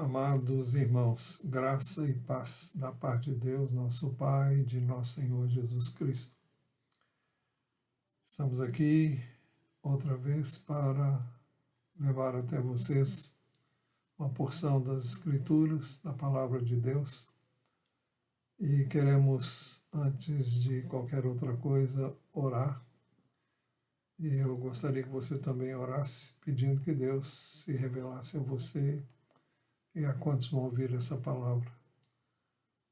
Amados irmãos, graça e paz da parte de Deus, nosso Pai, e de nosso Senhor Jesus Cristo. Estamos aqui outra vez para levar até vocês uma porção das Escrituras, da Palavra de Deus. E queremos, antes de qualquer outra coisa, orar. E eu gostaria que você também orasse, pedindo que Deus se revelasse a você e a quantos vão ouvir essa palavra,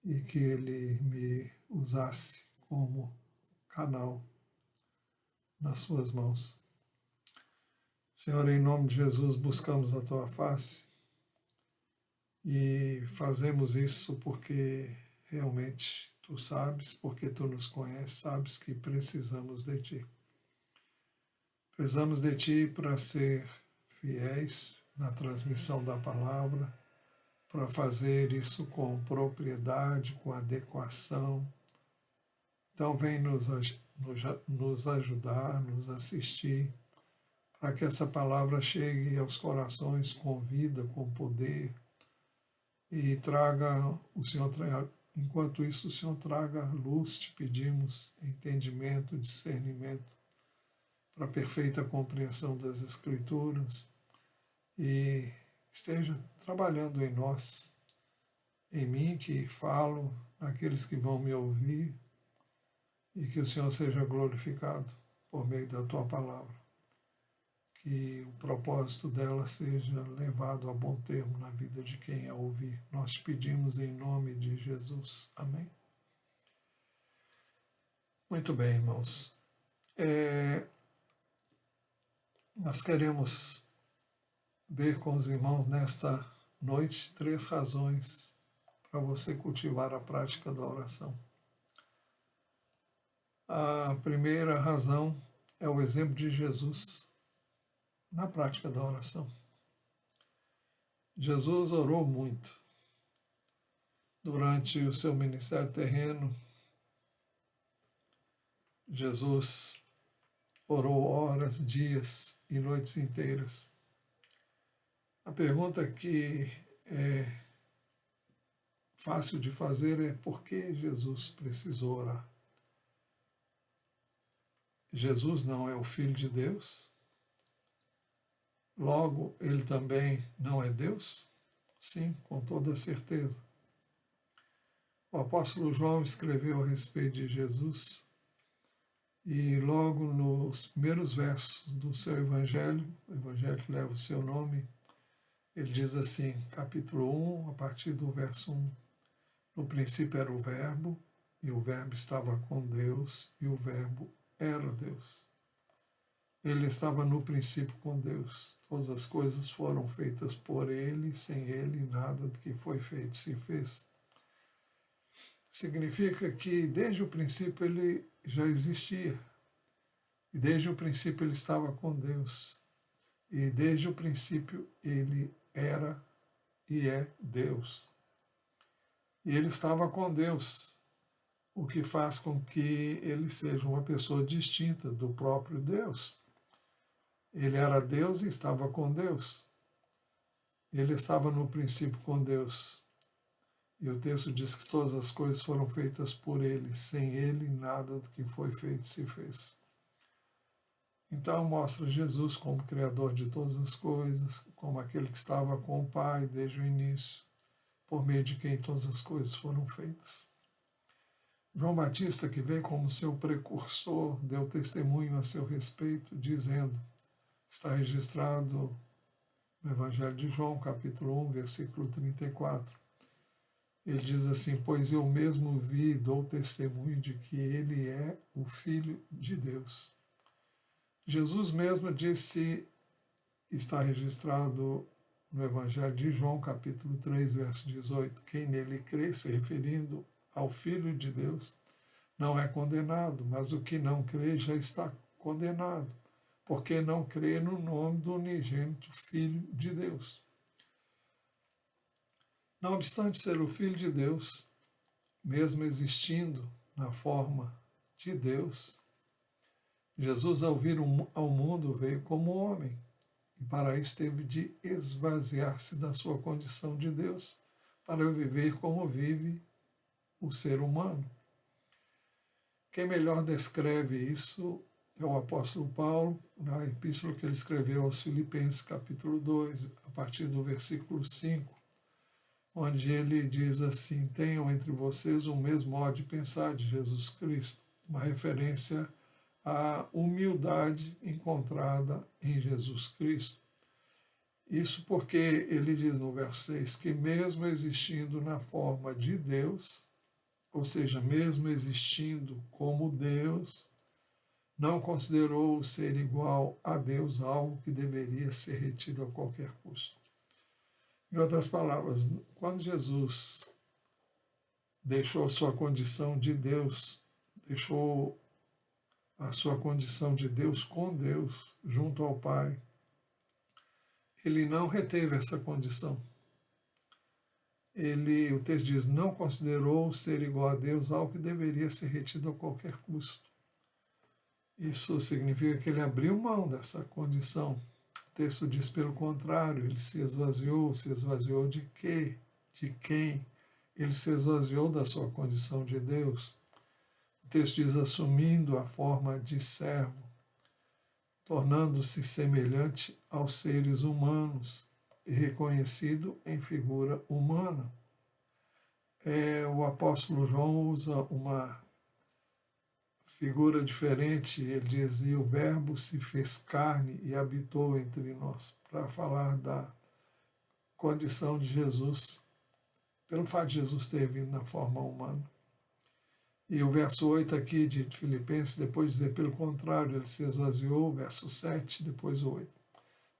e que Ele me usasse como canal nas suas mãos. Senhor, em nome de Jesus, buscamos a Tua face e fazemos isso porque realmente Tu sabes, porque Tu nos conheces, sabes que precisamos de Ti. Precisamos de Ti para ser fiéis na transmissão da palavra, para fazer isso com propriedade, com adequação. Então, vem nos ajudar, nos assistir, para que essa palavra chegue aos corações com vida, com poder, e traga, enquanto isso, o Senhor traga luz, te pedimos, entendimento, discernimento, para a perfeita compreensão das Escrituras, e esteja trabalhando em nós, em mim que falo, naqueles que vão me ouvir, e que o Senhor seja glorificado por meio da Tua palavra. Que o propósito dela seja levado a bom termo na vida de quem a ouvir. Nós te pedimos em nome de Jesus. Amém. Muito bem, irmãos. Nós queremos ver com os irmãos nesta noite 3 razões para você cultivar a prática da oração. A primeira razão é o exemplo de Jesus na prática da oração. Jesus orou muito. Durante o seu ministério terreno, Jesus orou horas, dias e noites inteiras. A pergunta que é fácil de fazer é por que Jesus precisou orar? Jesus não é o Filho de Deus? Logo, ele também não é Deus? Sim, com toda certeza. O apóstolo João escreveu a respeito de Jesus e logo nos primeiros versos do seu evangelho, o evangelho que leva o seu nome, ele diz assim, capítulo 1, a partir do verso 1, no princípio era o Verbo, e o Verbo estava com Deus, e o Verbo era Deus. Ele estava no princípio com Deus. Todas as coisas foram feitas por Ele, sem Ele nada do que foi feito se fez. Significa que desde o princípio Ele já existia. E desde o princípio Ele estava com Deus. E desde o princípio Ele era e é Deus. E Ele estava com Deus, o que faz com que Ele seja uma pessoa distinta do próprio Deus. Ele era Deus e estava com Deus. Ele estava no princípio com Deus. E o texto diz que todas as coisas foram feitas por Ele. Sem Ele, nada do que foi feito se fez. Então mostra Jesus como Criador de todas as coisas, como aquele que estava com o Pai desde o início, por meio de quem todas as coisas foram feitas. João Batista, que veio como seu precursor, deu testemunho a seu respeito, dizendo, está registrado no Evangelho de João, capítulo 1, versículo 34. Ele diz assim, pois eu mesmo vi e dou testemunho de que ele é o Filho de Deus. Jesus mesmo disse, está registrado no Evangelho de João, capítulo 3, verso 18, quem nele crê, se referindo ao Filho de Deus, não é condenado, mas o que não crê já está condenado, porque não crê no nome do unigênito Filho de Deus. Não obstante ser o Filho de Deus, mesmo existindo na forma de Deus, Jesus, ao vir ao mundo, veio como homem E para isso teve de esvaziar-se da sua condição de Deus, para viver como vive o ser humano. Quem melhor descreve isso é o apóstolo Paulo, na epístola que ele escreveu aos Filipenses, capítulo 2, a partir do versículo 5, onde ele diz assim: tenham entre vocês o mesmo modo de pensar de Jesus Cristo, uma referência à humildade encontrada em Jesus Cristo. Isso porque ele diz no verso 6 que mesmo existindo na forma de Deus, ou seja, mesmo existindo como Deus, não considerou ser igual a Deus algo que deveria ser retido a qualquer custo. Em outras palavras, quando Jesus deixou a sua condição de Deus, deixou a sua condição de Deus com Deus, junto ao Pai, ele não reteve essa condição. Ele, o texto diz, não considerou ser igual a Deus algo que deveria ser retido a qualquer custo. Isso significa que ele abriu mão dessa condição. O texto diz, pelo contrário, ele se esvaziou de quê? De quem? Ele se esvaziou da sua condição de Deus. O texto diz, assumindo a forma de servo, tornando-se semelhante aos seres humanos e reconhecido em figura humana. O apóstolo João usa uma figura diferente, ele diz, e o verbo se fez carne e habitou entre nós, para falar da condição de Jesus, pelo fato de Jesus ter vindo na forma humana. E o verso 8 aqui de Filipenses, depois de dizer, pelo contrário, ele se esvaziou, verso 7, depois o 8.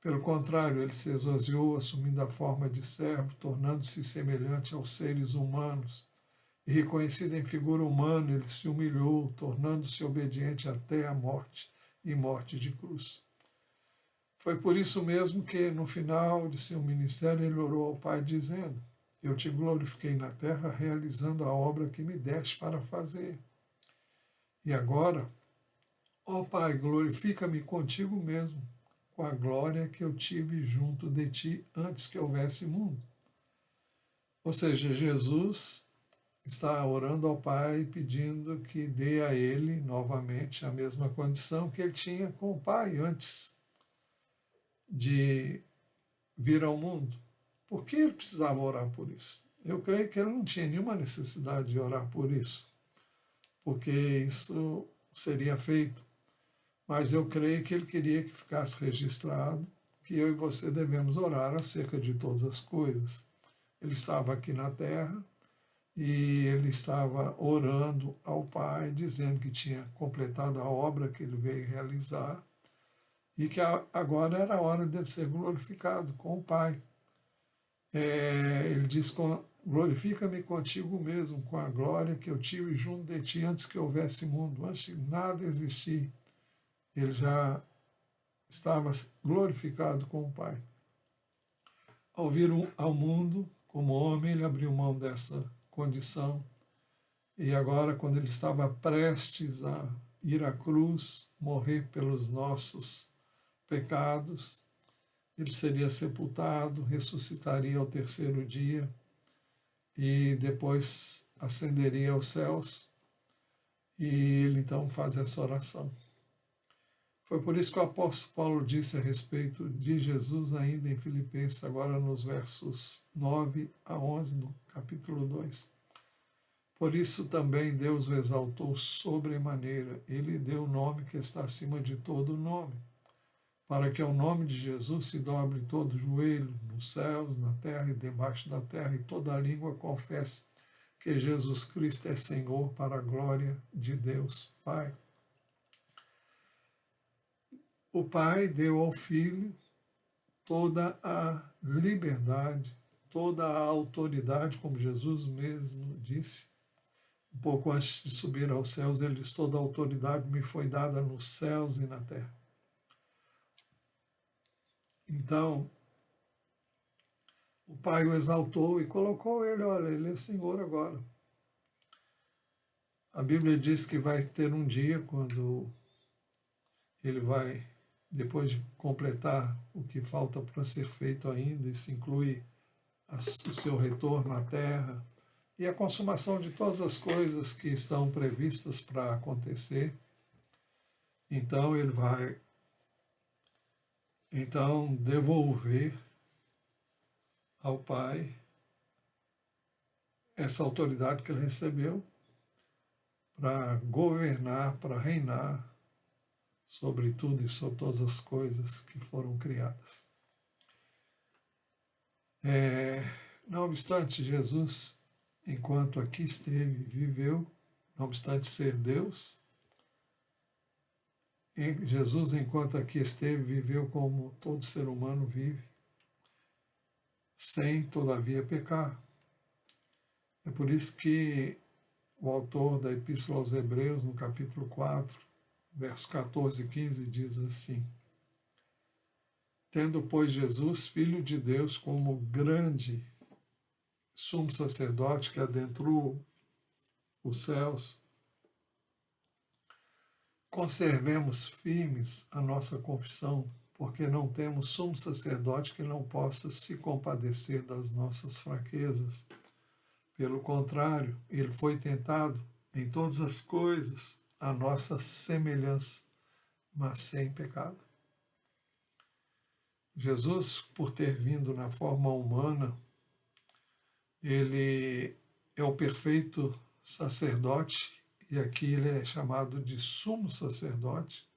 Pelo contrário, ele se esvaziou, assumindo a forma de servo, tornando-se semelhante aos seres humanos. E reconhecido em figura humana, ele se humilhou, tornando-se obediente até a morte, e morte de cruz. Foi por isso mesmo que, no final de seu ministério, ele orou ao Pai, dizendo, eu te glorifiquei na terra, realizando a obra que me deste para fazer. E agora, ó Pai, glorifica-me contigo mesmo, com a glória que eu tive junto de ti antes que houvesse mundo. Ou seja, Jesus está orando ao Pai, pedindo que dê a ele novamente a mesma condição que ele tinha com o Pai antes de vir ao mundo. Por que ele precisava orar por isso? Eu creio que ele não tinha nenhuma necessidade de orar por isso, porque isso seria feito. Mas eu creio que ele queria que ficasse registrado que eu e você devemos orar acerca de todas as coisas. Ele estava aqui na terra e ele estava orando ao Pai, dizendo que tinha completado a obra que ele veio realizar e que agora era a hora de ser glorificado com o Pai. Ele diz, glorifica-me contigo mesmo, com a glória que eu tive junto de ti antes que houvesse mundo, antes de nada existir. Ele já estava glorificado com o Pai. Ao vir ao mundo, como homem, ele abriu mão dessa condição. E agora, quando ele estava prestes a ir à cruz, morrer pelos nossos pecados, ele seria sepultado, ressuscitaria ao terceiro dia e depois ascenderia aos céus. E ele então faz essa oração. Foi por isso que o apóstolo Paulo disse a respeito de Jesus ainda em Filipenses, agora nos versos 9 a 11, no capítulo 2. Por isso também Deus o exaltou sobremaneira, ele deu o nome que está acima de todo nome, para que ao nome de Jesus se dobre todo joelho, nos céus, na terra e debaixo da terra, e toda língua confesse que Jesus Cristo é Senhor, para a glória de Deus Pai. O Pai deu ao Filho toda a liberdade, toda a autoridade, como Jesus mesmo disse. Um pouco antes de subir aos céus, ele diz, toda a autoridade me foi dada nos céus e na terra. Então, o Pai o exaltou e colocou ele, olha, ele é Senhor agora. A Bíblia diz que vai ter um dia quando ele vai depois de completar o que falta para ser feito ainda, isso inclui o seu retorno à terra e a consumação de todas as coisas que estão previstas para acontecer. Então ele vai devolver ao Pai essa autoridade que ele recebeu para governar, para reinar sobre tudo e sobre todas as coisas que foram criadas. Não obstante, Jesus, enquanto aqui esteve, viveu, não obstante ser Deus, Jesus, enquanto aqui esteve, viveu como todo ser humano vive, sem, todavia, pecar. É por isso que o autor da Epístola aos Hebreus, no capítulo 4, versos 14 e 15, diz assim: tendo, pois, Jesus, Filho de Deus, como grande sumo sacerdote que adentrou os céus, conservemos firmes a nossa confissão, porque não temos sumo sacerdote que não possa se compadecer das nossas fraquezas. Pelo contrário, ele foi tentado em todas as coisas à nossa semelhança, mas sem pecado. Jesus, por ter vindo na forma humana, ele é o perfeito sacerdote, e aqui ele é chamado de sumo sacerdote,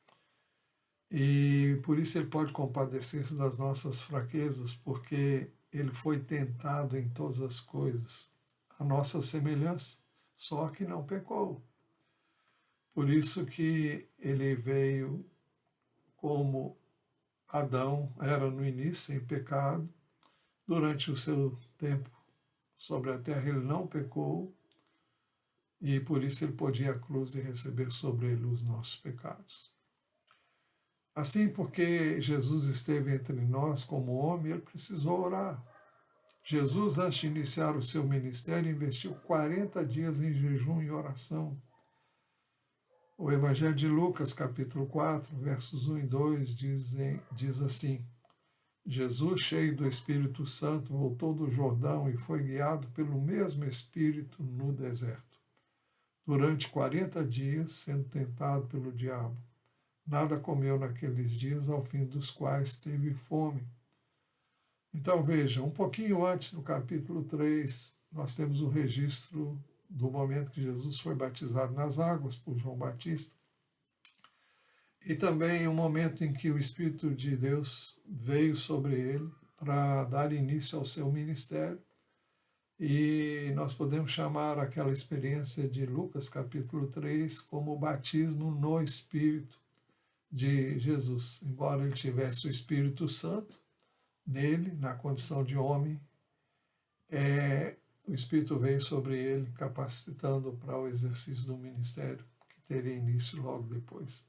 e por isso ele pode compadecer-se das nossas fraquezas, porque ele foi tentado em todas as coisas, a nossa semelhança, só que não pecou. Por isso que ele veio como Adão era no início, sem pecado. Durante o seu tempo sobre a terra ele não pecou, e por isso ele podia ir à cruz e receber sobre ele os nossos pecados. Assim, porque Jesus esteve entre nós como homem, ele precisou orar. Jesus, antes de iniciar o seu ministério, investiu 40 dias em jejum e oração. O Evangelho de Lucas, capítulo 4, versos 1 e 2, diz assim: Jesus, cheio do Espírito Santo, voltou do Jordão e foi guiado pelo mesmo Espírito no deserto, durante 40 dias, sendo tentado pelo diabo. Nada comeu naqueles dias, ao fim dos quais teve fome. Então veja, um pouquinho antes, no capítulo 3, nós temos o registro do momento que Jesus foi batizado nas águas por João Batista, e também o momento em que o Espírito de Deus veio sobre ele para dar início ao seu ministério. E nós podemos chamar aquela experiência de Lucas capítulo 3 como o batismo no Espírito de Jesus. Embora ele tivesse o Espírito Santo nele, na condição de homem, o Espírito veio sobre ele, capacitando para o exercício do ministério, que teria início logo depois.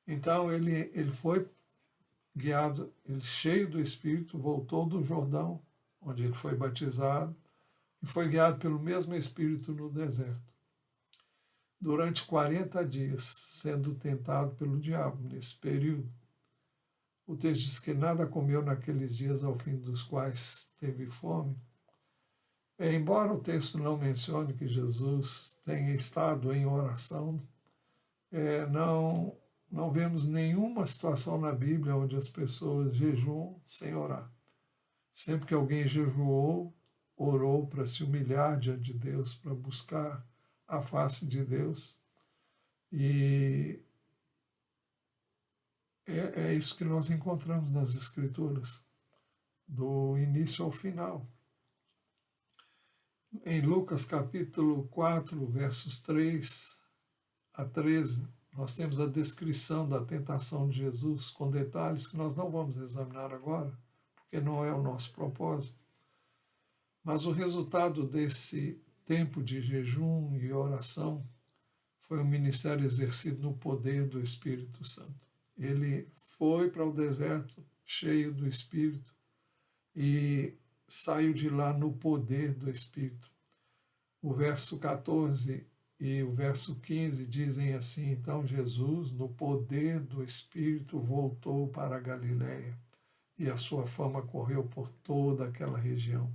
Então ele foi guiado, ele cheio do Espírito, voltou do Jordão, onde ele foi batizado, e foi guiado pelo mesmo Espírito no deserto. Durante 40 dias, sendo tentado pelo diabo nesse período. O texto diz que nada comeu naqueles dias, ao fim dos quais teve fome. Embora o texto não mencione que Jesus tenha estado em oração, não vemos nenhuma situação na Bíblia onde as pessoas jejuam sem orar. Sempre que alguém jejuou, orou para se humilhar diante de Deus, para buscar a face de Deus. E é isso que nós encontramos nas Escrituras, do início ao final. Em Lucas capítulo 4, versos 3 a 13, nós temos a descrição da tentação de Jesus, com detalhes que nós não vamos examinar agora, porque não é o nosso propósito. Mas o resultado desse tempo de jejum e oração foi um ministério exercido no poder do Espírito Santo. Ele foi para o deserto cheio do Espírito e saiu de lá no poder do Espírito. O verso 14 e o verso 15 dizem assim: então Jesus, no poder do Espírito, voltou para a Galiléia, e a sua fama correu por toda aquela região.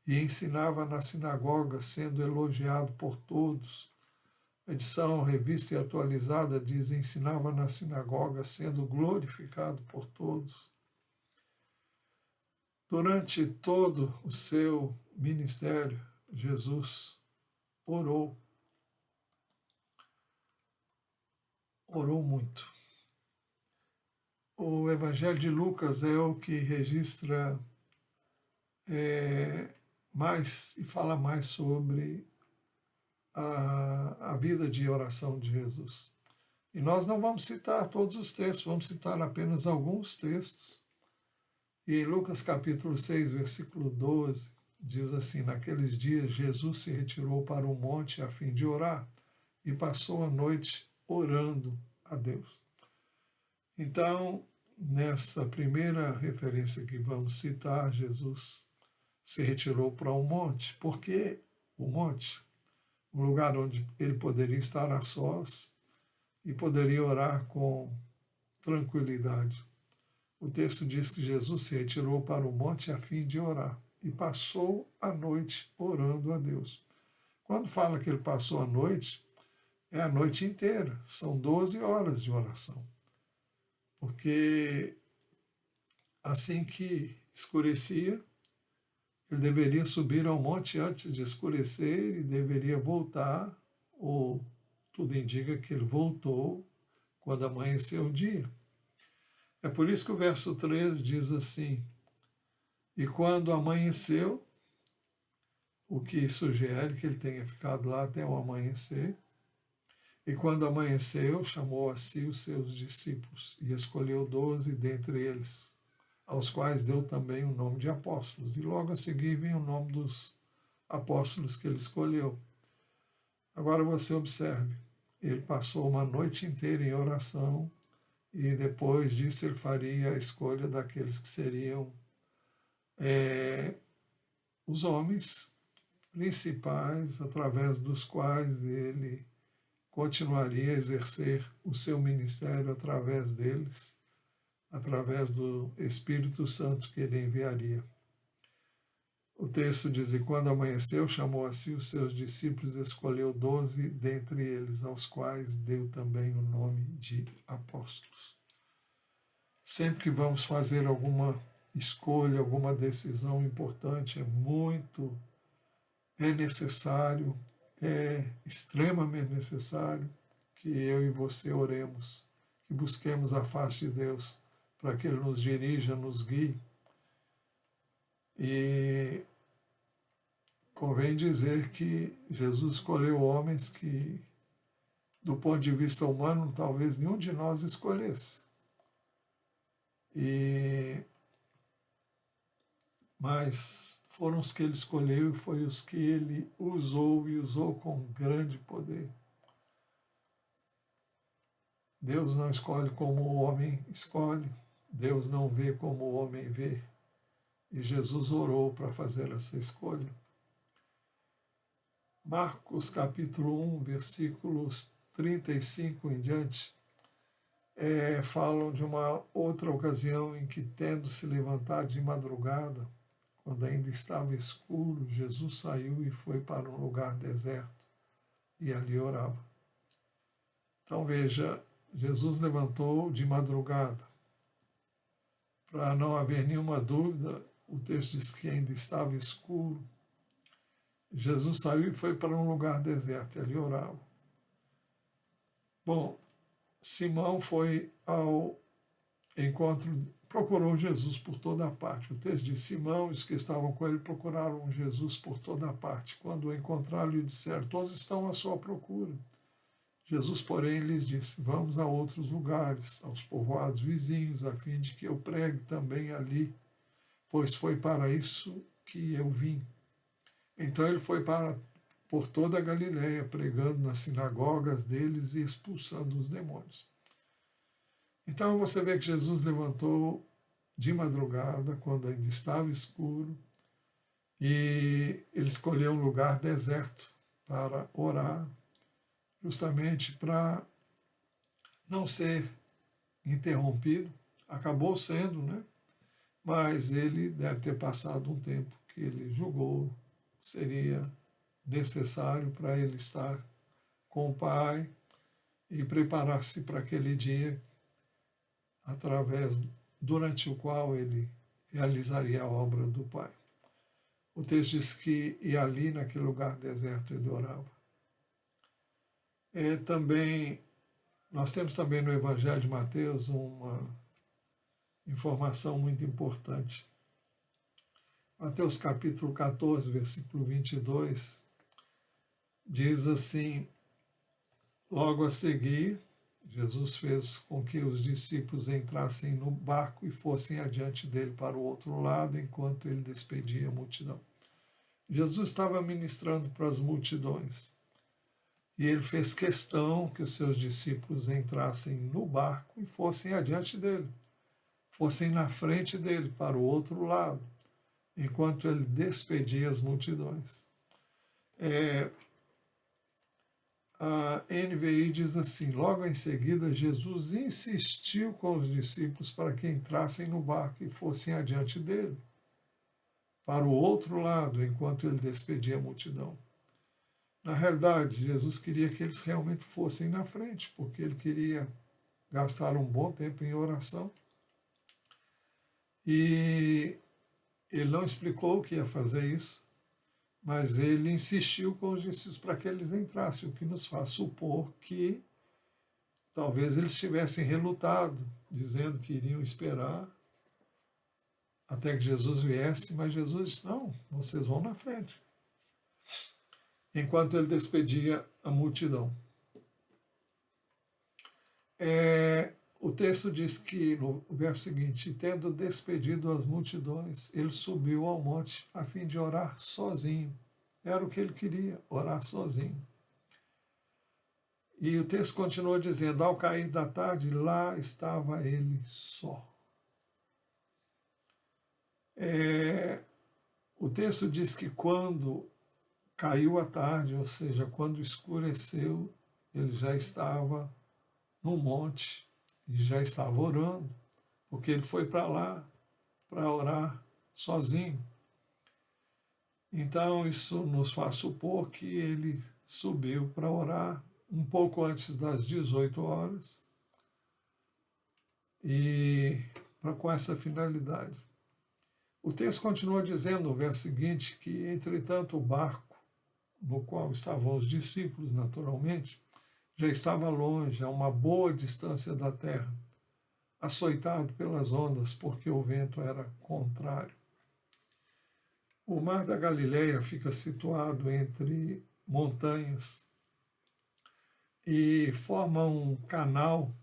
E ensinava na sinagoga, sendo elogiado por todos. A edição revista e atualizada diz: ensinava na sinagoga, sendo glorificado por todos. Durante todo o seu ministério, Jesus orou muito. O Evangelho de Lucas é o que registra mais e fala mais sobre a vida de oração de Jesus. E nós não vamos citar todos os textos, vamos citar apenas alguns textos. E em Lucas capítulo 6, versículo 12, diz assim: naqueles dias Jesus se retirou para um monte a fim de orar e passou a noite orando a Deus. Então, nessa primeira referência que vamos citar, Jesus se retirou para um monte. Por que o monte? Um lugar onde ele poderia estar a sós e poderia orar com tranquilidade. O texto diz que Jesus se retirou para o monte a fim de orar e passou a noite orando a Deus. Quando fala que ele passou a noite, é a noite inteira, são 12 horas de oração. Porque assim que escurecia, ele deveria subir ao monte antes de escurecer e deveria voltar, ou tudo indica que ele voltou quando amanheceu o dia. É por isso que o verso 3 diz assim: e quando amanheceu, o que sugere que ele tenha ficado lá até o amanhecer, e quando amanheceu, chamou a si os seus discípulos e escolheu 12 dentre eles, aos quais deu também o nome de apóstolos. E logo a seguir vem o nome dos apóstolos que ele escolheu. Agora você observe, ele passou uma noite inteira em oração e depois disso ele faria a escolha daqueles que seriam os homens principais através dos quais ele continuaria a exercer o seu ministério através deles, através do Espírito Santo que ele enviaria. O texto diz: e quando amanheceu, chamou a si os seus discípulos e escolheu 12 dentre eles, aos quais deu também o nome de apóstolos. Sempre que vamos fazer alguma escolha, alguma decisão importante, é necessário, é extremamente necessário que eu e você oremos, que busquemos a face de Deus para que Ele nos dirija, nos guie. E convém dizer que Jesus escolheu homens que, do ponto de vista humano, talvez nenhum de nós escolhesse. Mas foram os que ele escolheu e foi os que ele usou e usou com grande poder. Deus não escolhe como o homem escolhe, Deus não vê como o homem vê. E Jesus orou para fazer essa escolha. Marcos capítulo 1, versículos 35 em diante, falam de uma outra ocasião em que, tendo se levantado de madrugada, quando ainda estava escuro, Jesus saiu e foi para um lugar deserto e ali orava. Então veja, Jesus levantou de madrugada. Para não haver nenhuma dúvida, o texto diz que ainda estava escuro. Jesus saiu e foi para um lugar deserto e ali orava. Bom, Simão foi ao encontro, procurou Jesus por toda a parte. O texto diz: Simão e os que estavam com ele procuraram Jesus por toda a parte. Quando o encontraram, lhe disseram: todos estão à sua procura. Jesus, porém, lhes disse: vamos a outros lugares, aos povoados vizinhos, a fim de que eu pregue também ali, pois foi para isso que eu vim. Então ele foi por toda a Galiléia, pregando nas sinagogas deles e expulsando os demônios. Então você vê que Jesus levantou de madrugada, quando ainda estava escuro, e ele escolheu um lugar deserto para orar. justamente para não ser interrompido. Acabou sendo, né? Mas ele deve ter passado um tempo que ele julgou seria necessário para ele estar com o Pai e preparar-se para aquele dia durante o qual ele realizaria a obra do Pai. O texto diz que e ali naquele lugar deserto ele orava. Nós temos também no Evangelho de Mateus uma informação muito importante. Mateus capítulo 14, versículo 22, diz assim: logo a seguir, Jesus fez com que os discípulos entrassem no barco e fossem adiante dele para o outro lado, enquanto ele despedia a multidão. Jesus estava ministrando para as multidões e ele fez questão que os seus discípulos entrassem no barco e fossem adiante dele, fossem na frente dele para o outro lado, enquanto ele despedia as multidões. A NVI diz assim: logo em seguida, Jesus insistiu com os discípulos para que entrassem no barco e fossem adiante dele, para o outro lado, enquanto ele despedia a multidão. Na realidade, Jesus queria que eles realmente fossem na frente, porque ele queria gastar um bom tempo em oração. E ele não explicou o que ia fazer isso, mas ele insistiu com os discípulos para que eles entrassem, o que nos faz supor que talvez eles tivessem relutado, dizendo que iriam esperar até que Jesus viesse, mas Jesus disse: não, vocês vão na frente. Enquanto ele despedia a multidão. O texto diz que, no verso seguinte, tendo despedido as multidões, ele subiu ao monte a fim de orar sozinho. Era o que ele queria, orar sozinho. E o texto continua dizendo: ao cair da tarde, lá estava ele só. O texto diz que quando caiu a tarde, ou seja, quando escureceu, ele já estava no monte e já estava orando, porque ele foi para lá para orar sozinho. Então isso nos faz supor que ele subiu para orar um pouco antes das 18 horas e com essa finalidade. O texto continua dizendo no verso seguinte que, entretanto, o barco no qual estavam os discípulos, naturalmente, já estava longe, a uma boa distância da terra, açoitado pelas ondas, porque o vento era contrário. O Mar da Galileia fica situado entre montanhas e forma um canal.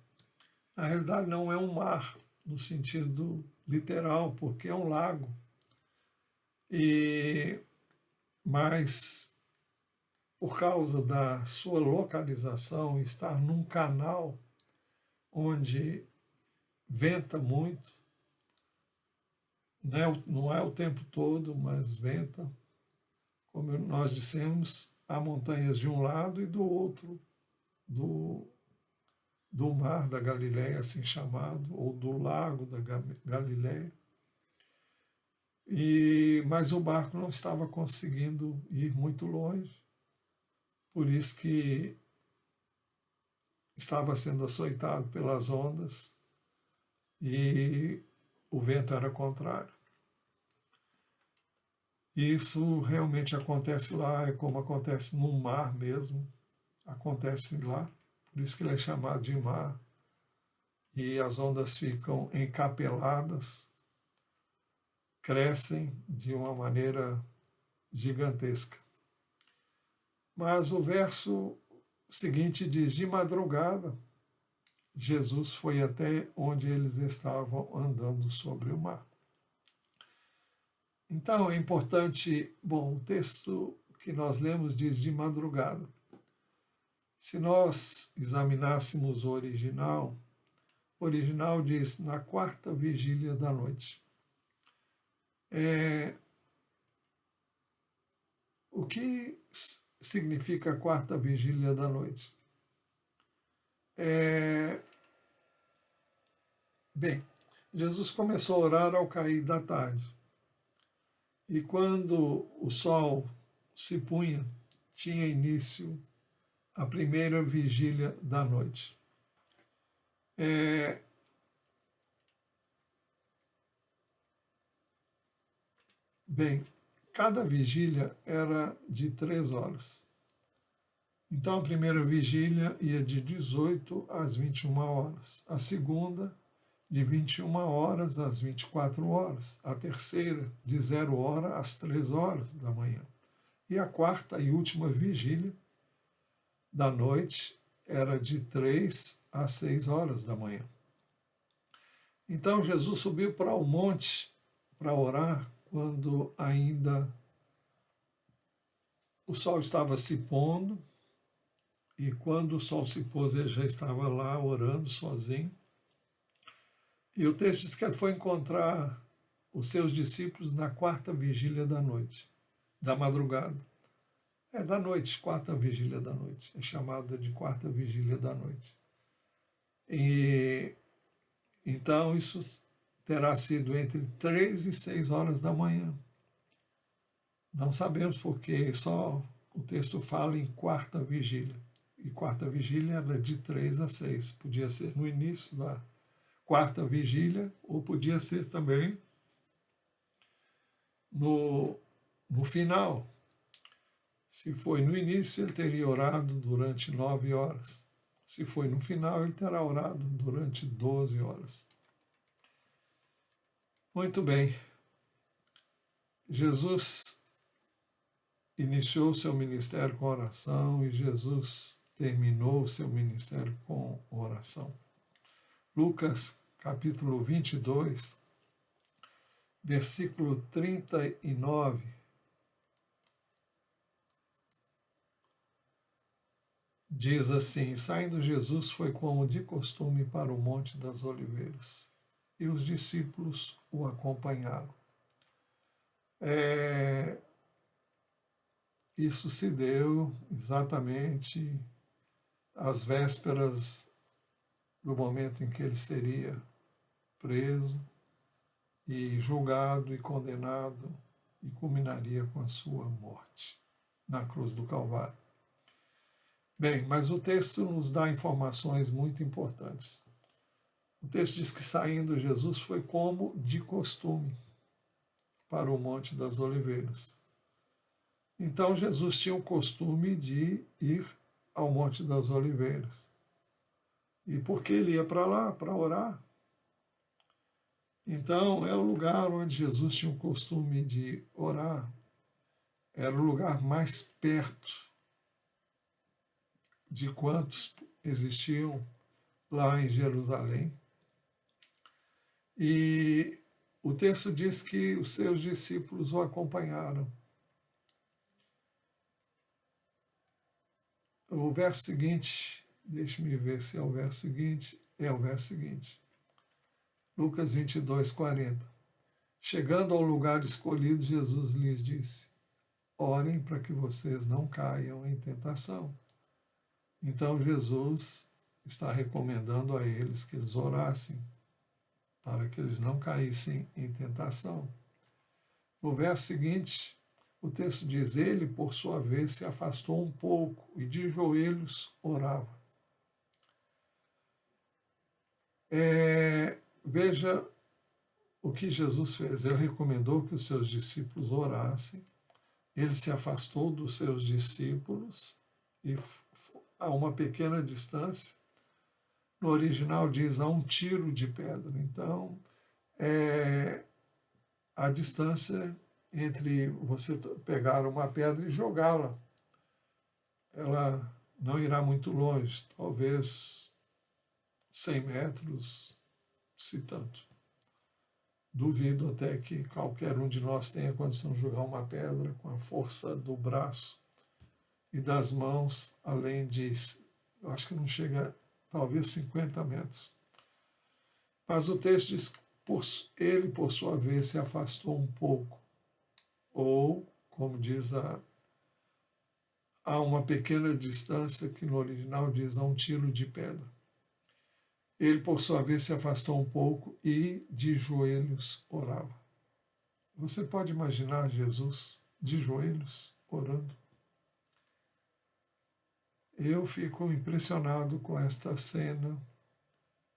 Na realidade, não é um mar no sentido literal, porque é um lago. Mas por causa da sua localização, estar num canal onde venta muito, não é o tempo todo, mas venta. Como nós dissemos, há montanhas de um lado e do outro do Mar da Galileia, assim chamado, ou do Lago da Galileia. Mas o barco não estava conseguindo ir muito longe, por isso que estava sendo açoitado pelas ondas e o vento era contrário. E isso realmente acontece lá, é como acontece no mar mesmo, acontece lá, por isso que ele é chamado de mar, e as ondas ficam encapeladas, crescem de uma maneira gigantesca. Mas o verso seguinte diz: de madrugada, Jesus foi até onde eles estavam andando sobre o mar. Então é importante, o texto que nós lemos diz de madrugada. Se nós examinássemos o original diz na quarta vigília da noite. O que significa a quarta vigília da noite? Bem, Jesus começou a orar ao cair da tarde. E quando o sol se punha, tinha início a primeira vigília da noite. Bem, cada vigília era de 3 horas. Então a primeira vigília ia de 18 às 21 horas. A segunda, de 21 horas às 24 horas. A terceira, de 0 hora às 3 horas da manhã. E a quarta e última vigília da noite era de 3 às 6 horas da manhã. Então Jesus subiu para o monte para orar quando ainda o sol estava se pondo, e quando o sol se pôs ele já estava lá orando sozinho. E o texto diz que ele foi encontrar os seus discípulos na quarta vigília da noite, da madrugada. Da noite, quarta vigília da noite. É chamada de quarta vigília da noite. E então isso terá sido entre 3 e 6 horas da manhã. Não sabemos porque só o texto fala em quarta vigília. E quarta vigília era de 3 a 6. Podia ser no início da quarta vigília, ou podia ser também no final. Se foi no início, ele teria orado durante 9 horas. Se foi no final, ele terá orado durante 12 horas. Muito bem. Jesus iniciou seu ministério com oração e Jesus terminou seu ministério com oração. Lucas, capítulo 22, versículo 39, diz assim: saindo Jesus foi como de costume para o Monte das Oliveiras, e os discípulos o acompanharam. Isso se deu exatamente às vésperas do momento em que ele seria preso e julgado e condenado e culminaria com a sua morte na cruz do Calvário. Bem, mas o texto nos dá informações muito importantes. O texto diz que saindo Jesus foi como de costume para o Monte das Oliveiras. Então Jesus tinha o costume de ir ao Monte das Oliveiras. E por que ele ia para lá? Para orar. Então é o lugar onde Jesus tinha o costume de orar. Era o lugar mais perto de quantos existiam lá em Jerusalém. E o texto diz que os seus discípulos o acompanharam. O verso seguinte, deixe-me ver se é o verso seguinte, é o verso seguinte. Lucas 22, 40. Chegando ao lugar escolhido, Jesus lhes disse: orem para que vocês não caiam em tentação. Então Jesus está recomendando a eles que eles orassem para que eles não caíssem em tentação. No verso seguinte, o texto diz: ele, por sua vez, se afastou um pouco e de joelhos orava. Veja o que Jesus fez. Ele recomendou que os seus discípulos orassem. Ele se afastou dos seus discípulos e a uma pequena distância. No original diz a um tiro de pedra. Então, a distância entre você pegar uma pedra e jogá-la, ela não irá muito longe, talvez 100 metros, se tanto. Duvido até que qualquer um de nós tenha condição de jogar uma pedra com a força do braço e das mãos, além de, eu acho que não chega, talvez 50 metros. Mas o texto diz que ele, por sua vez, se afastou um pouco. Ou, como diz a uma pequena distância, que no original diz a um tiro de pedra. Ele, por sua vez, se afastou um pouco e de joelhos orava. Você pode imaginar Jesus de joelhos orando? Eu fico impressionado com esta cena,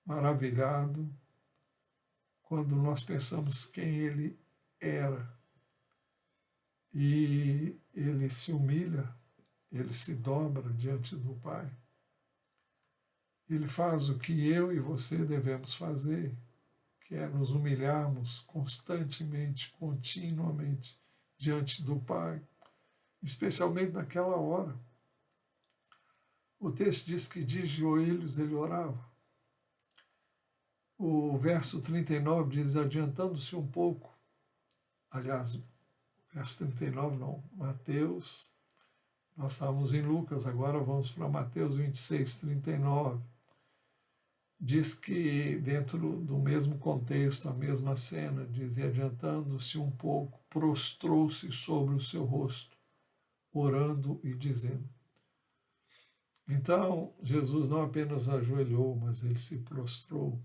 maravilhado, quando nós pensamos quem ele era. E ele se humilha, ele se dobra diante do Pai. Ele faz o que eu e você devemos fazer, que é nos humilharmos constantemente, continuamente diante do Pai, especialmente naquela hora. O texto diz que de joelhos ele orava. O verso 39 diz, adiantando-se um pouco, aliás, verso 39 não, Mateus, nós estávamos em Lucas, agora vamos para Mateus 26, 39. Diz que dentro do mesmo contexto, a mesma cena, diz, e adiantando-se um pouco, prostrou-se sobre o seu rosto, orando e dizendo. Então, Jesus não apenas ajoelhou, mas ele se prostrou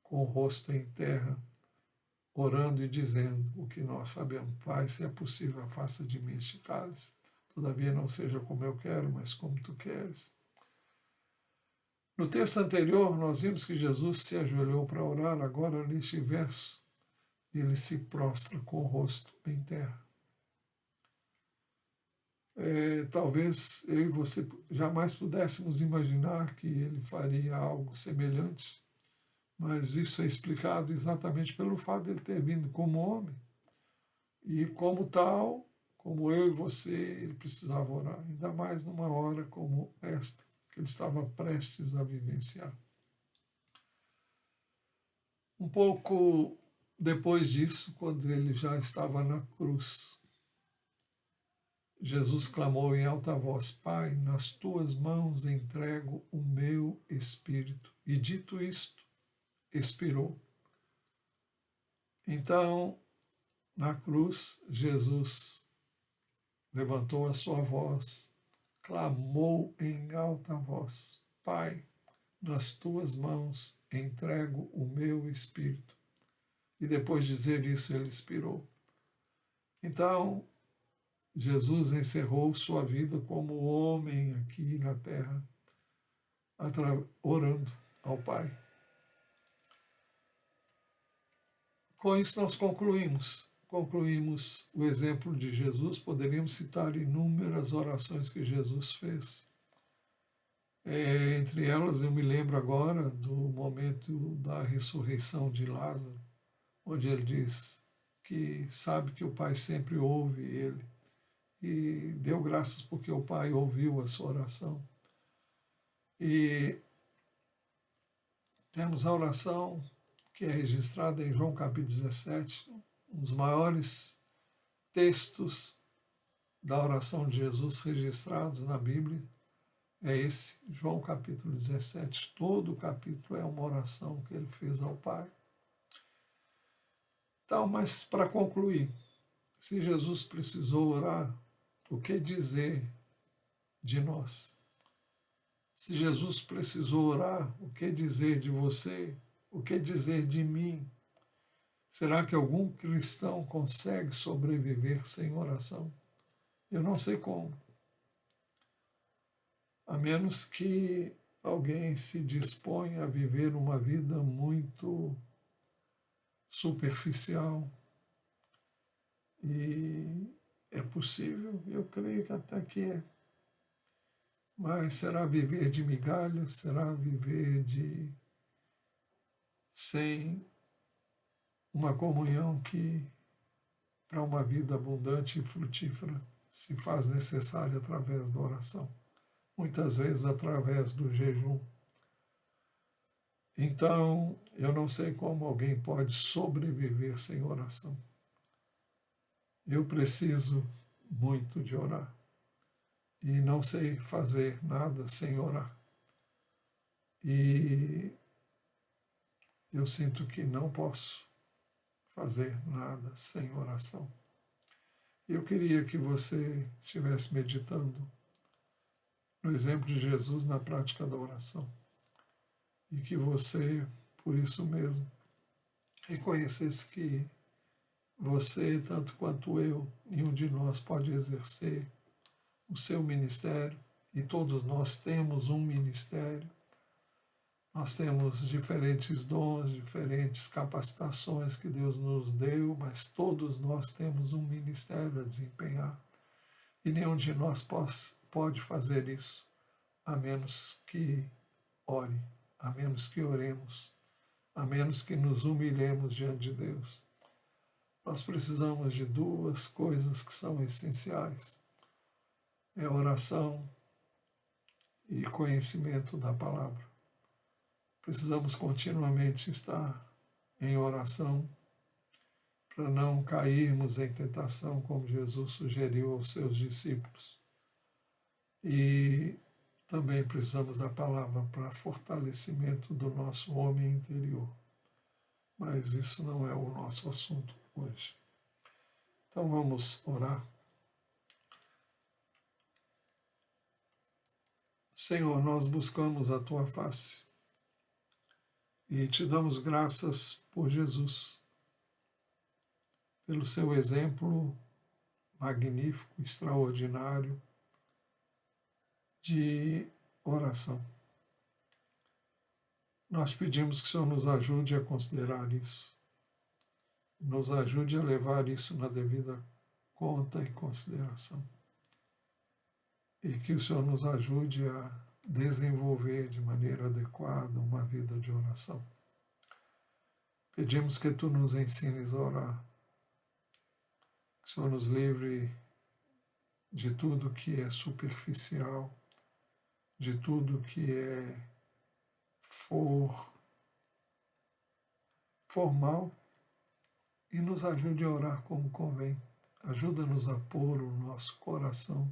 com o rosto em terra, orando e dizendo o que nós sabemos. Pai, se é possível, afasta de mim este cálice. Todavia não seja como eu quero, mas como tu queres. No texto anterior, nós vimos que Jesus se ajoelhou para orar, agora neste verso, ele se prostra com o rosto em terra. Talvez eu e você jamais pudéssemos imaginar que ele faria algo semelhante, mas isso é explicado exatamente pelo fato de ele ter vindo como homem. E como tal, como eu e você, ele precisava orar, ainda mais numa hora como esta, que ele estava prestes a vivenciar. Um pouco depois disso, quando ele já estava na cruz, Jesus clamou em alta voz, Pai, nas tuas mãos entrego o meu espírito. E dito isto, expirou. Então, na cruz, Jesus levantou a sua voz, clamou em alta voz, Pai, nas tuas mãos entrego o meu espírito. E depois de dizer isso, ele expirou. Então, Jesus encerrou sua vida como homem aqui na terra, orando ao Pai. Com isso nós concluímos o exemplo de Jesus, poderíamos citar inúmeras orações que Jesus fez. Entre elas, eu me lembro agora do momento da ressurreição de Lázaro, onde ele diz que sabe que o Pai sempre ouve ele, e deu graças porque o Pai ouviu a sua oração. E temos a oração que é registrada em João capítulo 17, um dos maiores textos da oração de Jesus registrados na Bíblia, é esse, João capítulo 17. Todo o capítulo é uma oração que ele fez ao Pai. Então, mas para concluir, se Jesus precisou orar, o que dizer de nós? Se Jesus precisou orar, o que dizer de você? O que dizer de mim? Será que algum cristão consegue sobreviver sem oração? Eu não sei como. A menos que alguém se disponha a viver uma vida muito superficial. E é possível, eu creio que até que é. Mas será viver de migalhas? Será viver sem uma comunhão que, para uma vida abundante e frutífera, se faz necessária através da oração? Muitas vezes através do jejum. Então, eu não sei como alguém pode sobreviver sem oração. Eu preciso muito de orar. E não sei fazer nada sem orar. E eu sinto que não posso fazer nada sem oração. Eu queria que você estivesse meditando no exemplo de Jesus na prática da oração. e que você, por isso mesmo, reconhecesse que você, tanto quanto eu, nenhum de nós pode exercer o seu ministério, e todos nós temos um ministério. Nós temos diferentes dons, diferentes capacitações que Deus nos deu, mas todos nós temos um ministério a desempenhar. E nenhum de nós pode fazer isso, a menos que ore, a menos que oremos, a menos que nos humilhemos diante de Deus. Nós precisamos de duas coisas que são essenciais: é oração e conhecimento da palavra. Precisamos continuamente estar em oração para não cairmos em tentação, como Jesus sugeriu aos seus discípulos. E também precisamos da palavra para fortalecimento do nosso homem interior. Mas isso não é o nosso assunto hoje. Então vamos orar. Senhor, nós buscamos a Tua face e te damos graças por Jesus, pelo seu exemplo magnífico, extraordinário de oração. Nós pedimos que o Senhor nos ajude a considerar isso, nos ajude a levar isso na devida conta e consideração. E que o Senhor nos ajude a desenvolver de maneira adequada uma vida de oração. Pedimos que Tu nos ensines a orar, que o Senhor nos livre de tudo que é superficial, de tudo que é formal, e nos ajude a orar como convém. Ajuda-nos a pôr o nosso coração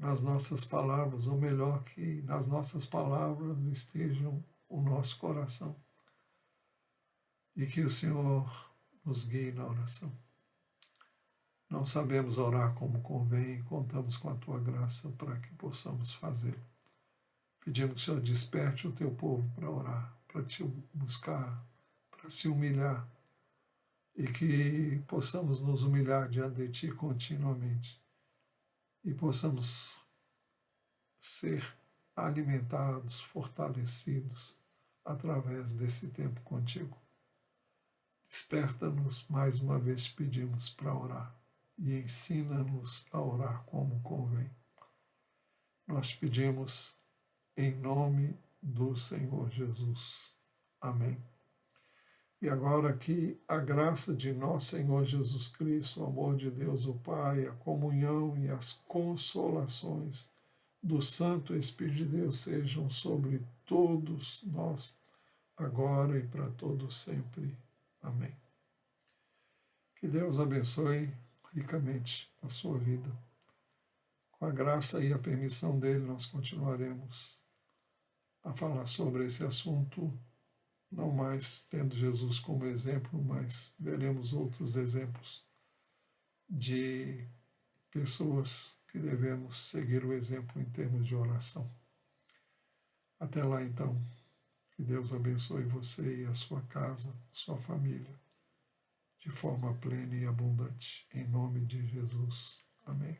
nas nossas palavras, ou melhor, que nas nossas palavras estejam o nosso coração. E que o Senhor nos guie na oração. Não sabemos orar como convém e contamos com a Tua graça para que possamos fazê-lo. Pedimos que o Senhor desperte o Teu povo para orar, para Te buscar, para se humilhar, e que possamos nos humilhar diante de Ti continuamente e possamos ser alimentados, fortalecidos através desse tempo contigo. Desperta-nos, mais uma vez pedimos, para orar e ensina-nos a orar como convém. Nós pedimos em nome do Senhor Jesus. Amém. E agora que a graça de nosso Senhor Jesus Cristo, o amor de Deus o Pai, a comunhão e as consolações do Santo Espírito de Deus sejam sobre todos nós, agora e para todos sempre. Amém. Que Deus abençoe ricamente a sua vida. Com a graça e a permissão dele, nós continuaremos a falar sobre esse assunto, não mais tendo Jesus como exemplo, mas veremos outros exemplos de pessoas que devemos seguir o exemplo em termos de oração. Até lá, então, que Deus abençoe você e a sua casa, sua família, de forma plena e abundante. Em nome de Jesus. Amém.